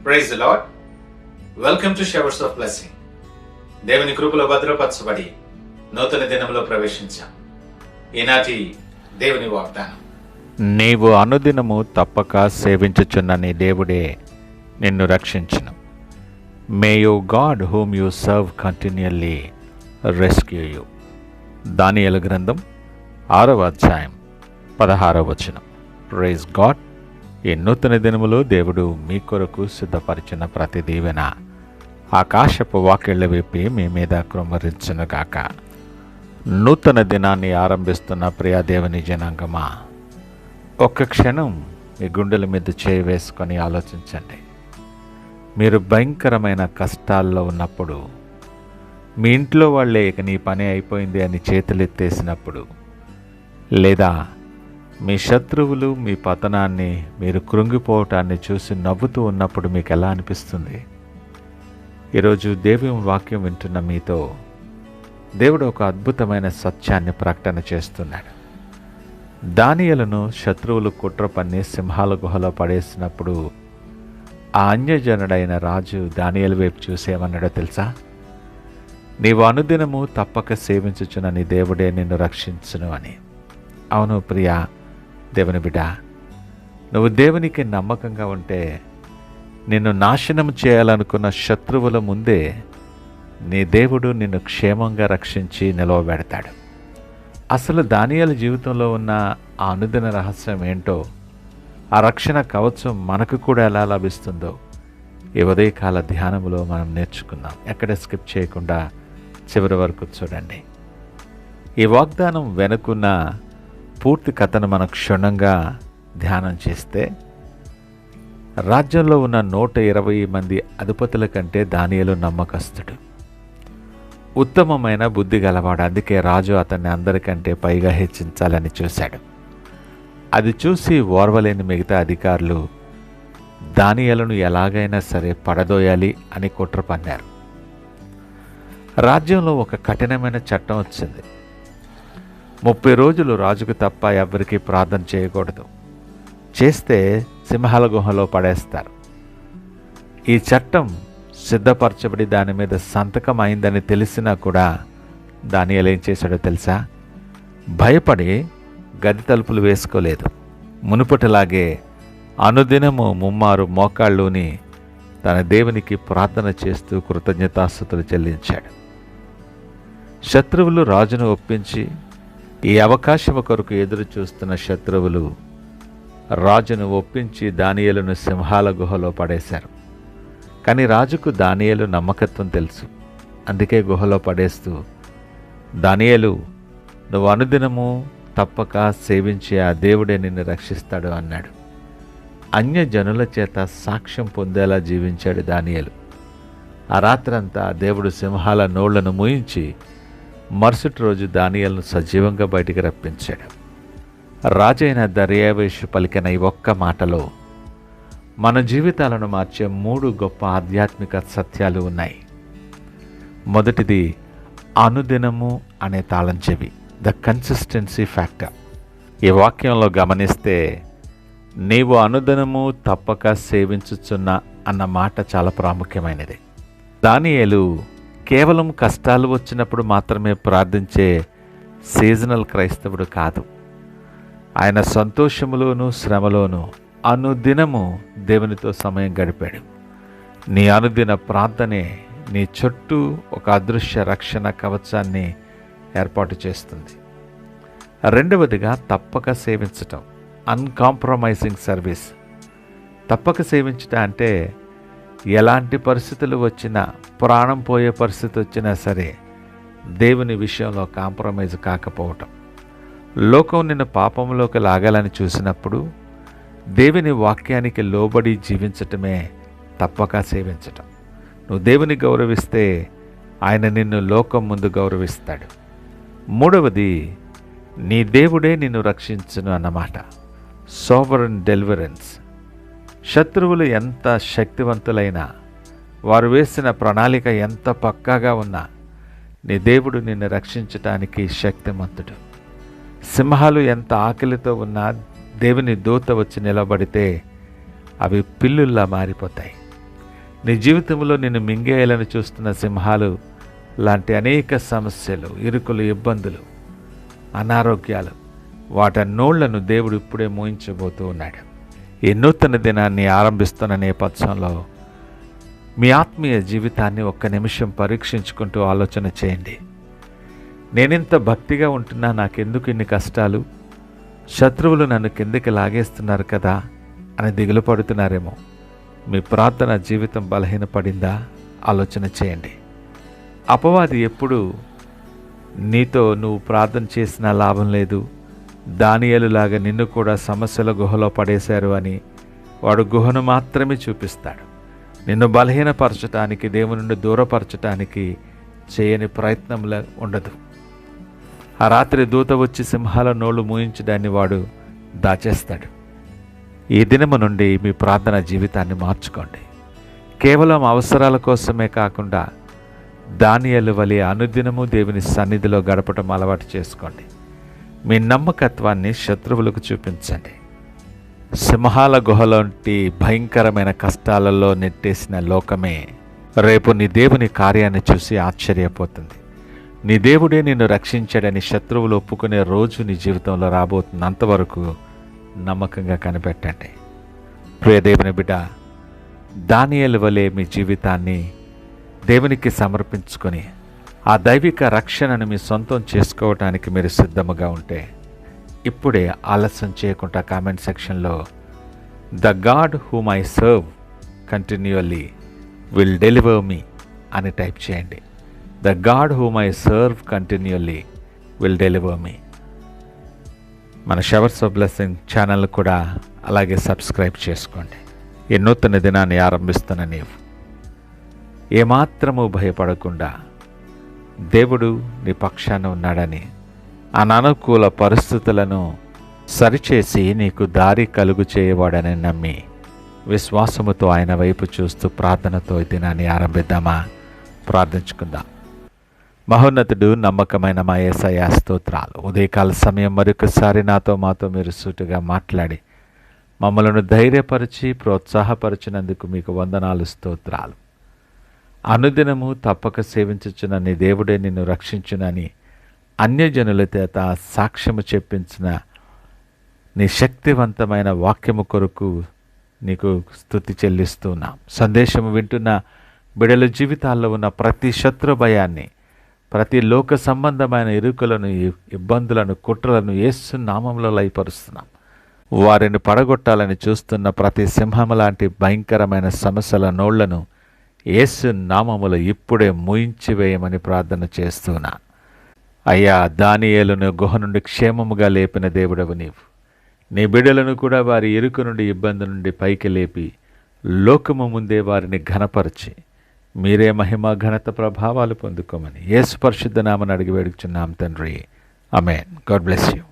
Praise the lord. Welcome to showers of blessing. దేవుని కృపలో భద్రపరచబడి నూతన దినంలో ప్రవేశించాం. ఈనాటి దేవుని వాగ్దానం, నీవు అనుదినము తప్పక సేవించుచున్న నీ దేవుడే నిన్ను రక్షించును. May you God whom you serve continually rescue you. దానియేలు గ్రంథం 6వ అధ్యాయం 16వ వచనం. Praise God. ఈ నూతన దినములో దేవుడు మీ కొరకు సిద్ధపరిచిన ప్రతి దీవెన ఆకాశపు వాకిళ్ల విప్పి మీ మీద కృమ్మరించునుగాక. నూతన దినాన్ని ఆరంభిస్తున్న ప్రియా దేవుని జనాంగమా, ఒక్క క్షణం మీ గుండెల మీద చేయి వేసుకొని ఆలోచించండి. మీరు భయంకరమైన కష్టాల్లో ఉన్నప్పుడు, మీ ఇంట్లో వాళ్ళే ఇక నీ పని అయిపోయింది అని చేతులెత్తేసినప్పుడు, లేదా మీ శత్రువులు మీ పతనాన్ని, మీరు కృంగిపోవటాన్ని చూసి నవ్వుతూ ఉన్నప్పుడు మీకు ఎలా అనిపిస్తుంది? ఈరోజు దేవుని వాక్యం వింటున్న మీతో దేవుడు ఒక అద్భుతమైన సత్యాన్ని ప్రకటన చేస్తున్నాడు. దానియేలును శత్రువులు కుట్ర పన్ని సింహాల గుహలో పడేసినప్పుడు ఆ అన్యజనుడైన రాజు దానియేలు వైపు చూసేమన్నాడో తెలుసా? నీవు అనుదినము తప్పక సేవించుచున్న నీ దేవుడే నిన్ను రక్షించును అని. అవును ప్రియా దేవుని బిడ్డ, నువ్వు దేవునికి నమ్మకంగా ఉంటే నిన్ను నాశనం చేయాలనుకున్న శత్రువుల ముందే నీ దేవుడు నిన్ను క్షేమంగా రక్షించి నిలవబెడతాడు. అసలు దానియేలు జీవితంలో ఉన్న ఆ అనుదిన రహస్యం ఏంటో, ఆ రక్షణ కవచం మనకు కూడా ఎలా లభిస్తుందో ఈ ఉదయకాల ధ్యానంలో మనం నేర్చుకుందాం. ఎక్కడ స్కిప్ చేయకుండా చివరి వరకు చూడండి. ఈ వాగ్దానం వెనుకున్న పూర్తి కథను మనం క్షుణ్ణంగా ధ్యానం చేస్తే, రాజ్యంలో ఉన్న 120 మంది అధిపతుల కంటే దానియేలు నమ్మకస్తుడు, ఉత్తమమైన బుద్ధి గలవాడు. అందుకే రాజు అతన్ని అందరికంటే పైగా హెచ్చించాలని చూశాడు. అది చూసి ఓర్వలేని మిగతా అధికారులు దానియేలును ఎలాగైనా సరే పడదోయాలి అని కుట్ర పన్నారు. రాజ్యంలో ఒక కఠినమైన చట్టం వచ్చింది. 30 రోజులు రాజుకు తప్ప ఎవరికి ప్రార్థన చేయకూడదు. చేస్తే సింహాల గుహలో పడేస్తారు. ఈ చట్టం సిద్ధపరచబడి దాని మీద సంతకం అయిందని తెలిసినా కూడా దానియేలు ఏం చేశాడో తెలుసా? భయపడి గది తలుపులు వేసుకోలేదు. మునుపటిలాగే అనుదినము ముమ్మారు మోకాళ్ళుని తన దేవునికి ప్రార్థన చేస్తూ కృతజ్ఞతాస్తుతులు చెల్లించాడు. శత్రువులు రాజును ఒప్పించి, ఈ అవకాశం కొరకు ఎదురు చూస్తున్న శత్రువులు రాజును ఒప్పించి దానియేలును సింహాల గుహలో పడేశారు. కానీ రాజుకు దానియేలు నమ్మకత్వం తెలుసు. అందుకే గుహలో పడేస్తూ, దానియేలు, నువ్వు అనుదినము తప్పక సేవించి ఆ దేవుడే నిన్ను రక్షిస్తాడు అన్నాడు. అన్యజనుల చేత సాక్ష్యం పొందేలా జీవించాడు దానియేలు. ఆ రాత్రంతా దేవుడు సింహాల నోళ్లను మూయించి మరుసటి రోజు దానియేలును సజీవంగా బయటికి రప్పించాడు. రాజైన దర్యావేషు పలికిన ఈ ఒక్క మాటలో మన జీవితాలను మార్చే 3 గొప్ప ఆధ్యాత్మిక సత్యాలు ఉన్నాయి. మొదటిది అనుదినము అనే తాళం చెవి, ద కన్సిస్టెన్సీ ఫ్యాక్టర్. ఈ వాక్యంలో గమనిస్తే నీవు అనుదినము తప్పక సేవించుచున్న అన్న మాట చాలా ప్రాముఖ్యమైనది. దానియేలు కేవలం కష్టాలు వచ్చినప్పుడు మాత్రమే ప్రార్థించే సీజనల్ క్రైస్తవుడు కాదు. ఆయన సంతోషములోను శ్రమలోను అనుదినము దేవునితో సమయం గడిపాడు. నీ అనుదిన ప్రార్థనే నీ చుట్టూ ఒక అదృశ్య రక్షణ కవచాన్ని ఏర్పాటు చేస్తుంది. రెండవదిగా తప్పక సేవించటం, అన్కాంప్రమైజింగ్ సర్వీస్. తప్పక సేవించటం అంటే ఎలాంటి పరిస్థితులు వచ్చినా, ప్రాణం పోయే పరిస్థితి వచ్చినా సరే దేవుని విషయంలో కాంప్రమైజ్ కాకపోవటం. లోకం నిన్ను పాపంలోకి లాగాలని చూసినప్పుడు దేవుని వాక్యానికి లోబడి జీవించటమే తప్పక సేవించటం. నువ్వు దేవుని గౌరవిస్తే ఆయన నిన్ను లోకం ముందు గౌరవిస్తాడు. మూడవది, నీ దేవుడే నిన్ను రక్షించును అన్నమాట, సోవరన్ డెలివరెన్స్. శత్రువులు ఎంత శక్తివంతులైనా, వారు వేసిన ప్రణాళిక ఎంత పక్కాగా ఉన్నా, నీ దేవుడు నిన్ను రక్షించటానికి శక్తిమంతుడు. సింహాలు ఎంత ఆకలితో ఉన్నా దేవుని దూత వచ్చి నిలబడితే అవి పిల్లుల్లా మారిపోతాయి. నీ జీవితంలో నిన్ను మింగేయాలని చూస్తున్న సింహాలు లాంటి అనేక సమస్యలు, ఇరుకులు, ఇబ్బందులు, అనారోగ్యాలు, వాటన్నోళ్లను దేవుడు ఇప్పుడే మోయించబోతూ ఉన్నాడు. ఈ నూతన దినాన్ని ఆరంభిస్తున్న నేపథ్యంలో మీ ఆత్మీయ జీవితాన్ని ఒక్క నిమిషం పరీక్షించుకుంటూ ఆలోచన చేయండి. నేనింత భక్తిగా ఉంటున్నా, నాకెందుకు ఇన్ని కష్టాలు, శత్రువులు నన్ను కిందకి లాగేస్తున్నారు కదా అని దిగులు పడుతున్నారేమో. మీ ప్రార్థన జీవితం బలహీనపడిందా? ఆలోచన చేయండి. అపవాది ఎప్పుడు నీతో నువ్వు ప్రార్థన చేసినా లాభం లేదు, దానియేలులాగా నిన్ను కూడా సమస్యల గుహలో పడేశారు అని వాడు గుహను మాత్రమే చూపిస్తాడు. నిన్ను బలహీనపరచటానికి, దేవుని నుండి దూరపరచటానికి చేయని ప్రయత్నంలో ఉండదు. ఆ రాత్రి దూత వచ్చి సింహాల నోళ్లు మూయించడాన్ని వాడు దాచేస్తాడు. ఈ దినము నుండి మీ ప్రార్థన జీవితాన్ని మార్చుకోండి. కేవలం అవసరాల కోసమే కాకుండా దానియేలు వలె అనుదినము దేవుని సన్నిధిలో గడపటం అలవాటు చేసుకోండి. మీ నమ్మకత్వాన్ని శత్రువులకు చూపించండి. సింహాల గుహలోంటి భయంకరమైన కష్టాలలో నెట్టేసిన లోకమే రేపు నీ దేవుని కార్యాన్ని చూసి ఆశ్చర్యపోతుంది. నీ దేవుడే నిన్ను రక్షించాడని శత్రువులు ఒప్పుకునే రోజు నీ జీవితంలో రాబోతుంది. అంతవరకు నమ్మకంగా కనిపెట్టండి. ప్రియ దేవుని బిడ్డ, దానియేలు వలె మీ జీవితాన్ని దేవునికి సమర్పించుకొని ఆ దైవిక రక్షణను మీ సొంతం చేసుకోవటానికి మీరు సిద్ధముగా ఉంటే ఇప్పుడే ఆలస్యం చేయకుండా కామెంట్ సెక్షన్లో the God whom I serve continually will deliver me అని టైప్ చేయండి. The God whom I serve continually will deliver me. మన షవర్స్ ఆఫ్ బ్లెస్సింగ్ ఛానల్ కూడా అలాగే సబ్స్క్రైబ్ చేసుకోండి. ఈ నూతన దినాన్ని ఆరంభిస్తున్న నీవు ఏమాత్రము భయపడకుండా దేవుడు నీ పక్షాన ఉన్నాడని, అనానుకూల పరిస్థితులను సరిచేసి నీకు దారి కలుగు చేయవాడని నమ్మి విశ్వాసముతో ఆయన వైపు చూస్తూ ప్రార్థనతో ఈ దినాన్ని ఆరంభిద్దామా? ప్రార్థించుకుందాం. మహోన్నతుడు, నమ్మకమైన మా యేసయ్యా స్తోత్రాలు. ఉదయకాల సమయం మరొకసారి మాతో మీరు సూటిగా మాట్లాడి మమ్మలను ధైర్యపరిచి ప్రోత్సాహపరిచినందుకు మీకు వందనాలు, స్తోత్రాలు. అనుదినము తప్పక సేవించుచున్న నీ దేవుడే నిన్ను రక్షించునని అన్యజనుల చేత సాక్ష్యము చెప్పించిన నీ శక్తివంతమైన వాక్యము కొరకు నీకు స్తుతి చెల్లిస్తున్నాం. సందేశము వింటున్న బిడల జీవితాల్లో ఉన్న ప్రతి శత్రు భయాన్ని, ప్రతి లోక సంబంధమైన ఇరుకులను, ఇబ్బందులను, కుట్రలను యేసు నామంలో లయపరుస్తున్నాం. వారిని పడగొట్టాలని చూస్తున్న ప్రతి సింహం లాంటి భయంకరమైన సమస్యల నోళ్లను యేసు నామములో ఇప్పుడే మూయించి వేయమని ప్రార్థన చేస్తున్నా. అయ్యా, దానియేలును గుహ నుండి క్షేమముగా లేపిన దేవుడవు నీవు. నీ బిడ్డలను కూడా వారి ఇరుకు నుండి, ఇబ్బంది నుండి పైకి లేపి లోకము ముందే వారిని ఘనపరిచి మీరే మహిమ, ఘనత, ప్రభావాలు పొందుకోమని యేసు పరిశుద్ధ నామమున అడిగి వేడుచున్నాం తండ్రి. ఆమేన్. God bless you.